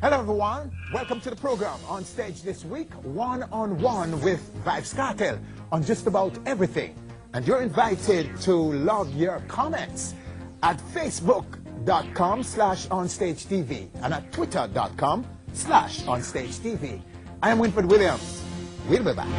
Hello everyone, welcome to the program. On stage this week, one-on-one with vYBZ Cartel on just about everything. And you're invited to log your comments at facebook.com/OnStageTV and at twitter.com/OnStageTV. I am Winford Williams. We'll be back.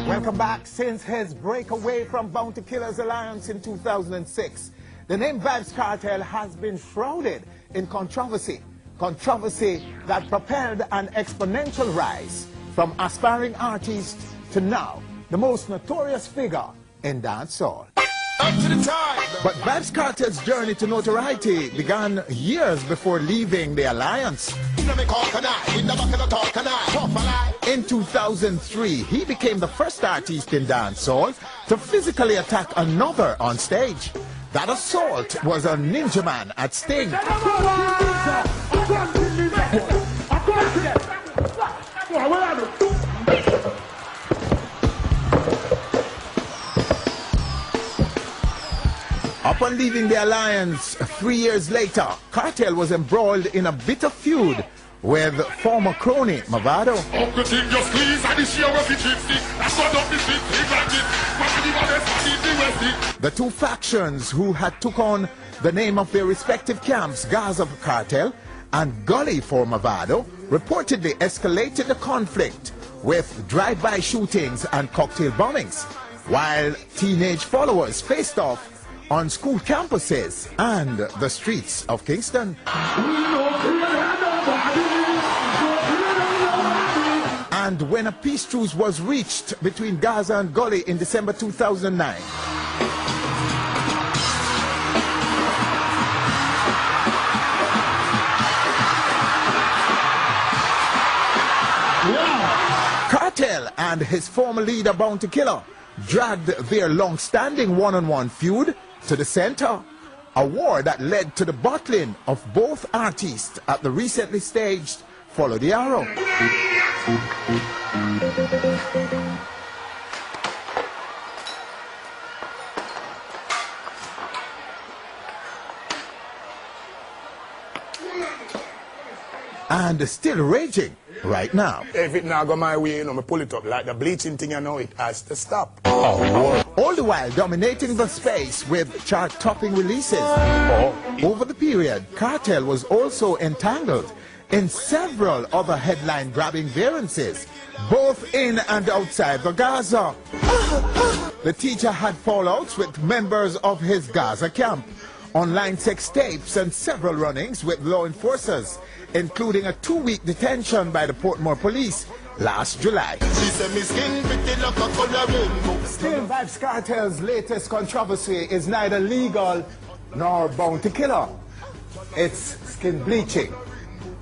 Welcome back. Since his breakaway from Bounty Killers Alliance in 2006, the name vYBZ Cartel has been shrouded in controversy. Controversy that propelled an exponential rise from aspiring artist to now the most notorious figure in dancehall. Up to the time. But vYBZ Cartel's journey to notoriety began years before leaving the alliance. In 2003, he became the first artist in dancehall to physically attack another on stage. That assault was a ninja man at Sting. Upon leaving the alliance 3 years later, Cartel was embroiled in a bitter feud with former crony vYBZ. The two factions who had took on the name of their respective camps, Gaza for Cartel and Gully for vYBZ, reportedly escalated the conflict with drive-by shootings and cocktail bombings, while teenage followers faced off on school campuses and the streets of Kingston. And when a peace truce was reached between Gaza and Gully in December 2009, Cartel and his former leader Bounty Killer dragged their long-standing one-on-one feud to the center, a war that led to the bottling of both artists at the recently staged Follow the Arrow. And still raging right now. If it now go my way, you know, me pull it up like the bleaching thing, you know, it has to stop. All the while dominating the space with chart-topping releases. Over the period, Cartel was also entangled in several other headline-grabbing variances, both in and outside the Gaza. The teacher had fallouts with members of his Gaza camp, online sex tapes and several run-ins with law enforcers, including a 2-week detention by the Portmore police last July. Still, vYBZ Cartel's latest controversy is neither legal nor Bounty Killer. It's skin bleaching.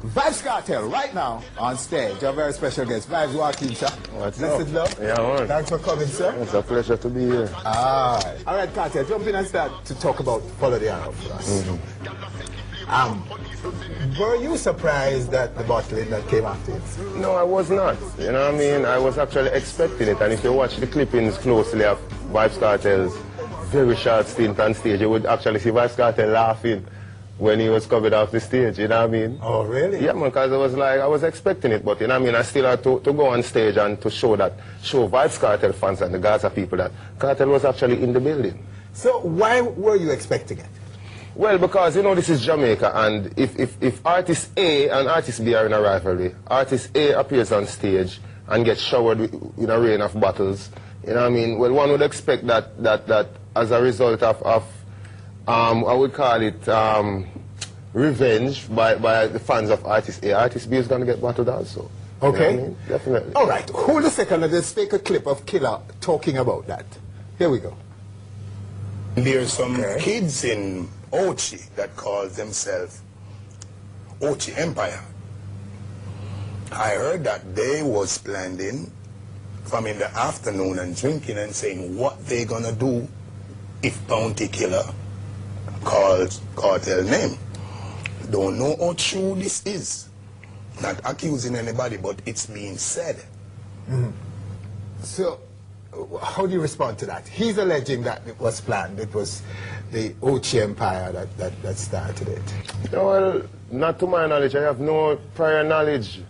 vYBZ Cartel right now on stage. Our very special guest, vYBZ Joaquin, sir. What's up? Love. Yeah, man. Thanks for coming, sir. It's a pleasure to be here. All right, Cartel, jump in and start to talk about Follow the Arrow for us. Were you surprised at the bottling that came after it? No, I was not. You know what I mean? I was actually expecting it. And if you watch the clippings closely of vYBZ Cartel's very short stint on stage, you would actually see vYBZ Cartel laughing when he was coming off the stage, you know what I mean? Oh, really? Yeah, man, because I was expecting it, but you know what I mean? I still had to go on stage and to show vYBZ Cartel fans and the Gaza people that Cartel was actually in the building. So why were you expecting it? Well, because, you know, this is Jamaica, and if artist A and artist B are in a rivalry, artist A appears on stage and gets showered with a rain of bottles, you know what I mean? Well, one would expect that as a result of I would call it revenge by the fans of artist A, artist B is going to get bottled also. Okay. You know what I mean? Definitely. All right, hold a second and let's take a clip of Killer talking about that. Here we go. There's some kids in Ochi that call themselves Ochi Empire. I heard that they was planning from in the afternoon and drinking and saying what they gonna do if Bounty Killer calls Cartel name. Don't know how true this is. Not accusing anybody, but it's being said. So how do you respond to that? He's alleging that it was planned. It was the Ochi Empire that started it. Well, not to my knowledge. I have no prior knowledge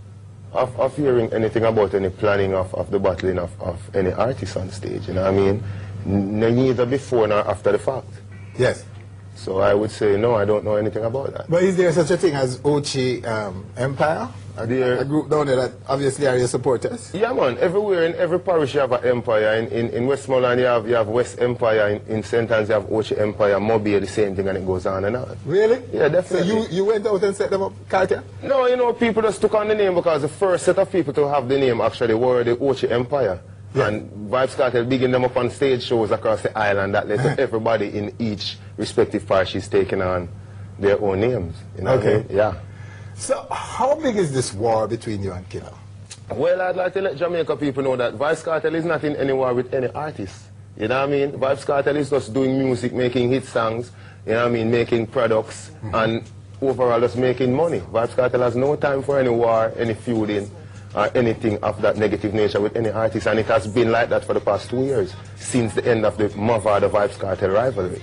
of hearing anything about any planning of the battling of any artist on stage. You know what I mean? Neither before nor after the fact. Yes. So I would say no, I don't know anything about that. But is there such a thing as Ochi Empire? A group down there that obviously are your supporters? Yeah, man. Everywhere, in every parish you have an empire. In Westmoreland you have West Empire. In St. Anne's you have Ochi Empire. Mobile, the same thing, and it goes on and on. Really? Yeah, definitely. So you went out and set them up, kARTEL? No, you know, people just took on the name because the first set of people to have the name actually were the Ochi Empire. Yeah. And vYBZ kARTEL bigging them up on stage shows across the island that led to everybody in each respective parish is taking on their own names. You know what I mean? Yeah. So how big is this war between you and Killer? Well, I'd like to let Jamaica people know that vYBZ kARTEL is not in any war with any artist. You know what I mean? vYBZ kARTEL is just doing music, making hit songs, you know what I mean, making products, and overall just making money. vYBZ kARTEL has no time for any war, any feuding, or anything of that negative nature with any artist, and it has been like that for the past 2 years, since the end of the Mavado vYBZ kARTEL rivalry.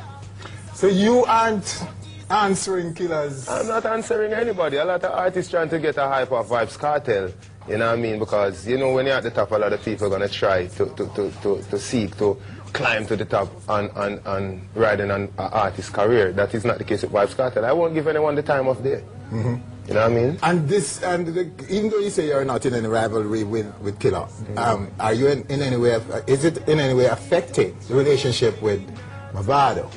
So you aren't answering Killer's... I'm not answering anybody. A lot of artists trying to get a hype of vYBZ kARTEL, you know what I mean, because, you know, when you're at the top, a lot of people are going to try to seek to climb to the top and riding on an artist's career. That is not the case with vYBZ kARTEL. I won't give anyone the time of day. You know what I mean? And even though you say you're not in any rivalry with Killer, are you in any way, is it in any way affecting the relationship with Mavado?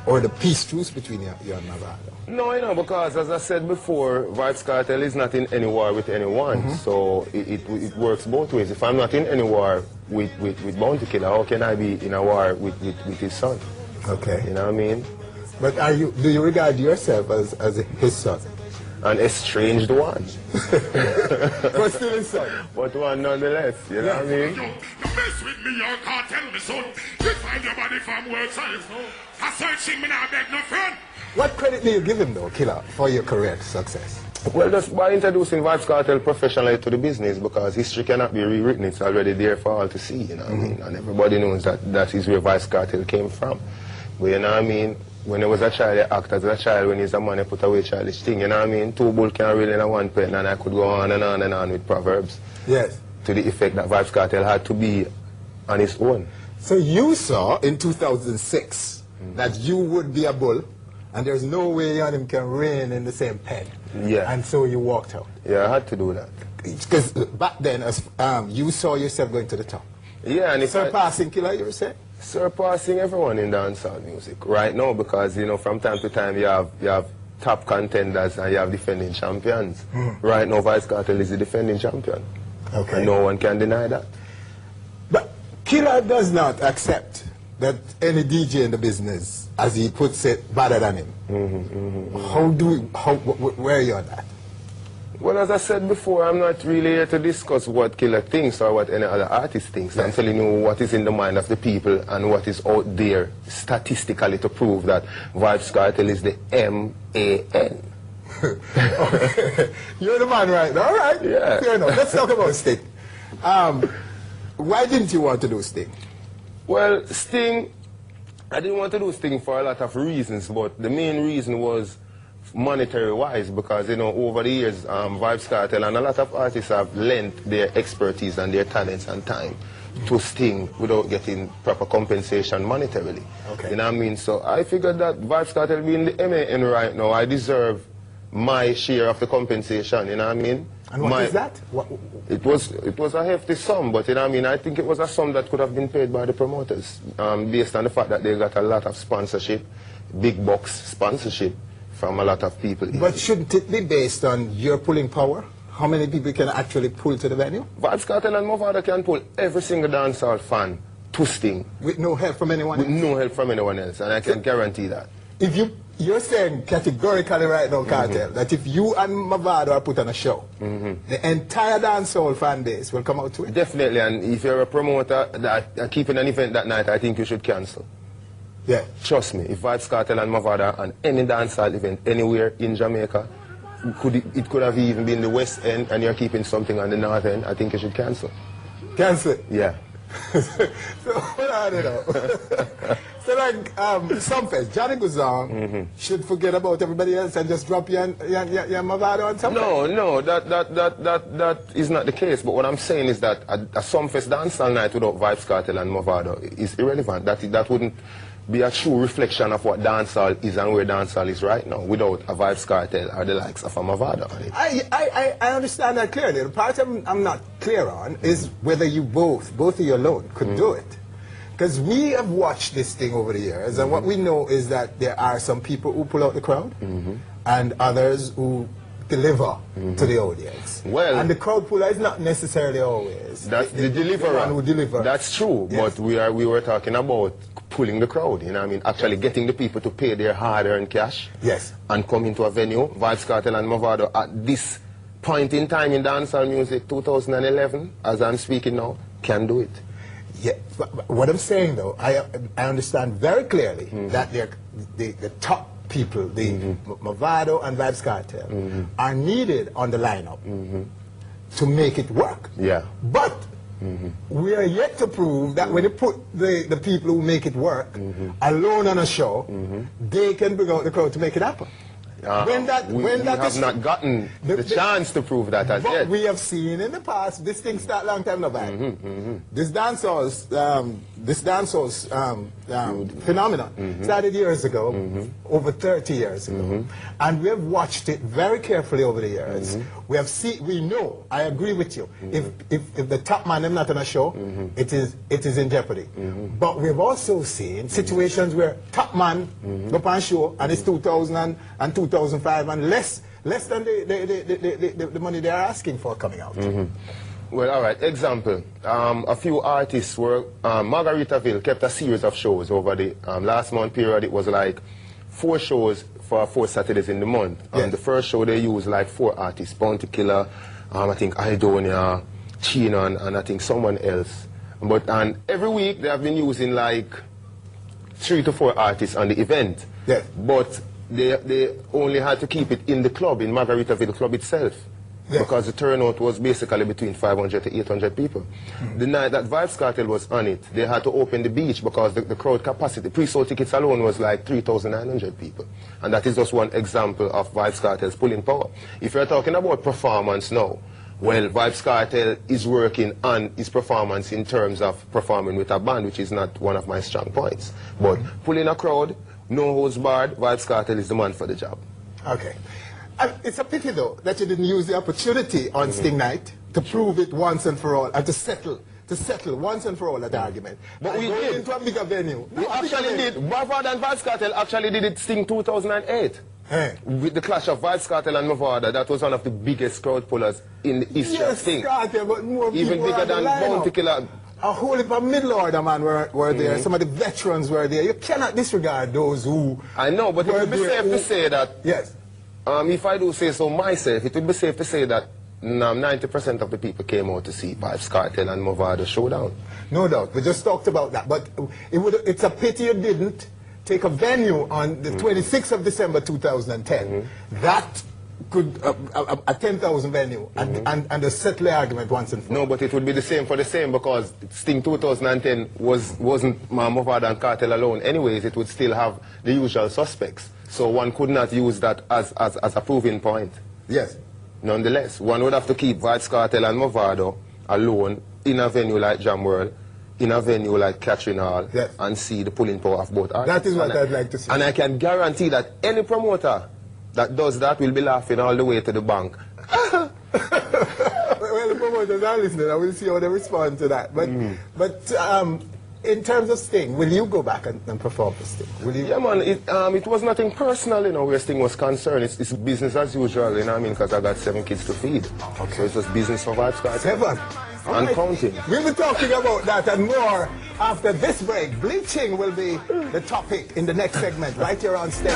Or the peace truce between you and Mavado? No, you know, because as I said before, vYBZ kARTEL is not in any war with anyone. So it works both ways. If I'm not in any war with Bounty Killer, how can I be in a war with his son? Okay. You know what I mean? But do you regard yourself as his son? An estranged one. But still his son. But one nonetheless, you know what I mean? Don't mess with me, you can't tell me, son. You find your body from work science. I searching me now, beg no friend. What credit do you give him, though, Killer, for your career success? Well, just by introducing vYBZ kARTEL professionally to the business, because history cannot be rewritten. It's already there for all to see, you know what I mean? And everybody knows that is where vYBZ kARTEL came from. But you know what I mean? When I was a child, I act as a child. When he's a man, I put away childish thing. You know what I mean? Two bulls can't reel in a one pen, and I could go on and on and on with proverbs. Yes. To the effect that vYBZ kARTEL had to be on his own. So you saw in 2006 that you would be a bull, and there's no way you and him can reign in the same pen. Yeah. And so you walked out. Yeah, I had to do that. Because back then, you saw yourself going to the top. Yeah, and surpassing Killer, you were saying? Surpassing everyone in dancehall music right now, because you know from time to time you have top contenders and you have defending champions. Right now vYBZ kARTEL is the defending champion. Okay. And no one can deny that. But Killer does not accept that any DJ in the business, as he puts it, better than him. Where are you on that? Well, as I said before, I'm not really here to discuss what Killer thinks or what any other artist thinks. I'm telling you what is in the mind of the people and what is out there statistically to prove that vYBZ kARTEL is the M-A-N. You're the man right now. All right. Yeah. Fair enough. Let's talk about Sting. Why didn't you want to do Sting? Well, Sting, I didn't want to do Sting for a lot of reasons, but the main reason was monetary-wise, because, you know, over the years, vYBZ kARTEL and a lot of artists have lent their expertise and their talents and time to Sting without getting proper compensation monetarily. Okay. You know what I mean? So I figured that vYBZ kARTEL being the MAN right now, I deserve my share of the compensation, you know what I mean? And what is that? It was a hefty sum, but you know what I mean, I think it was a sum that could have been paid by the promoters, based on the fact that they got a lot of sponsorship, big box sponsorship from a lot of people. But shouldn't it be based on your pulling power? How many people can actually pull to the venue? vYBZ kARTEL and Mavado can pull every single dancehall fan to Sting. With no help from anyone else? With no help from anyone else, and I can guarantee that. If you're saying categorically right now, kARTEL, that if you and Mavado are put on a show, the entire dancehall fan base will come out to it? Definitely, and if you're a promoter that keeping an event that night, I think you should cancel. Yeah. Trust me, if vYBZ kARTEL and Mavado and any dancehall event anywhere in Jamaica, it could have even been the West End and you're keeping something on the North End, I think you should cancel. Cancel? Yeah. So, I don't know. So like, Sumfest, Johnny Guzan should forget about everybody else and just drop your Mavado on something? No, that is not the case. But what I'm saying is that a Sumfest dancehall night without Vybz Kartel and Mavado is irrelevant. That wouldn't be a true reflection of what dancehall is and where dancehall is right now without a Vybz Kartel or the likes of a Mavado on it. I understand that clearly. The part I'm not clear on is whether you both of you alone could do it. Because we have watched this thing over the years, and what we know is that there are some people who pull out the crowd, and others who deliver to the audience. Well, and the crowd puller is not necessarily always that's the deliverer. One who delivers. That's true, yes. But we were talking about pulling the crowd. You know what I mean? Actually getting the people to pay their hard-earned cash. Yes. And come into a venue. Vybz Kartel and Mavado at this point in time in dancehall music, 2011, as I'm speaking now, can do it. Yeah, what I'm saying though, I understand very clearly that the top people, the Mavado and Vybz Kartel, are needed on the lineup to make it work. Yeah. But we are yet to prove that when you put the people who make it work alone on a show, they can bring out the crowd to make it happen. We have not gotten the chance to prove that as yet. But we have seen in the past, this thing started a long time ago. This dancehall's phenomenon started years ago, over 30 years ago. And we have watched it very carefully over the years. We know, I agree with you, if the top man is not on a show, it is in jeopardy. But we've also seen situations where top man go on show and it's 2000 and 2005 and less than the money they are asking for coming out. Well, all right. Example, a few artists were, Margaritaville kept a series of shows over the last month period. It was like 4 shows for 4 Saturdays in the month. Yes. The first show they used like 4 artists, Bounty Killer, I think Idonia, Chino, and I think someone else. And every week they have been using like 3 to 4 artists on the event. Yes. But they only had to keep it in the club, in Margaritaville club itself. Yes. Because the turnout was basically between 500 to 800 people. The night that Vybz Kartel was on it, they had to open the beach because the crowd capacity, pre-sold tickets alone was like 3,900 people. And that is just one example of Vybz Kartel's pulling power. If you're talking about performance now, well, Vybz Kartel is working on his performance in terms of performing with a band, which is not one of my strong points. But pulling a crowd, no holds barred, Vybz Kartel is the man for the job. Okay. It's a pity though that you didn't use the opportunity on Sting Night to prove it once and for all, and to settle once and for all that argument. But we did into a bigger venue. We actually did. Mavado and Vybz Kartel actually did it Sting 2008. Hey. With the clash of Vybz Kartel and Mavado, that was one of the biggest crowd pullers in the history of Sting. Kartel, but more even bigger than Bounty Killer. A whole heap of middle order man were there. Some of the veterans were there. You cannot disregard those who. I know, but it would be safe to say that. Yes. If I do say so myself, it would be safe to say that 90% of the people came out to see Vybz Kartel and Mavado showdown. No doubt. We just talked about that. But it's a pity you didn't take a venue on the 26th of December 2010. That could, a 10,000 venue and a settle the argument once and for all. No, but it would be the same for the same because Sting 2010 wasn't Mavado and Kartel alone. Anyways, it would still have the usual suspects. So one could not use that as a proving point. Yes. Nonetheless, one would have to keep Vybz Kartel and Mavado alone in a venue like Jam World, in a venue like Catherine Hall, yes, and see the pulling power of both artists. That is what I'd like to see. And I can guarantee that any promoter that does that will be laughing all the way to the bank. Well, the promoters are listening. I will see how they respond to that. But in terms of Sting, will you go back and perform for Sting? Will you? Yeah, man. It was nothing personal, you know, where Sting was concerned. It's business as usual, you know what I mean? Because I got 7 kids to feed. Okay. So it's just business for Vybz Kartel. 7? And right, counting. We'll be talking about that and more after this break. Bleaching will be the topic in the next segment, right here on stage.